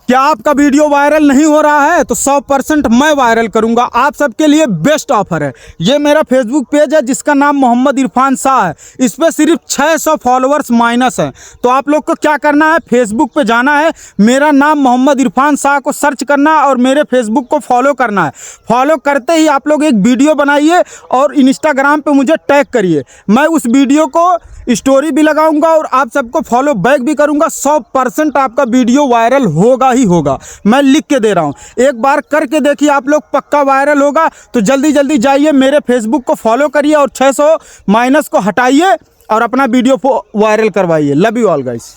क्या आपका video viral नहीं हो रहा है तो 100% मैं वायरल करूंगा। आप सबके लिए बेस्ट ऑफर है। ये मेरा फेसबुक पेज है जिसका नाम मोहम्मद इरफान शाह है। इस पर सिर्फ 600 फॉलोअर्स माइनस हैं। तो आप लोग को क्या करना है, फेसबुक पे जाना है, मेरा नाम मोहम्मद इरफान शाह को सर्च करना है और मेरे फेसबुक को फॉलो करना है। फॉलो करते ही आप लोग एक वीडियो बनाइए और इंस्टाग्राम पे मुझे टैग करिए। मैं उस वीडियो को स्टोरी भी लगाऊंगा और आप सबको फॉलो बैक भी करूंगा। 100% आपका वीडियो वायरल होगा ही होगा, मैं लिख के दे रहा हूं। एक बार करके देखिए आप लोग, पक्का वायरल होगा। तो जल्दी जल्दी जाइए, मेरे फेसबुक को फॉलो करिए और 600 माइनस को हटाइए और अपना वीडियो को वायरल करवाइए। Love you all guys.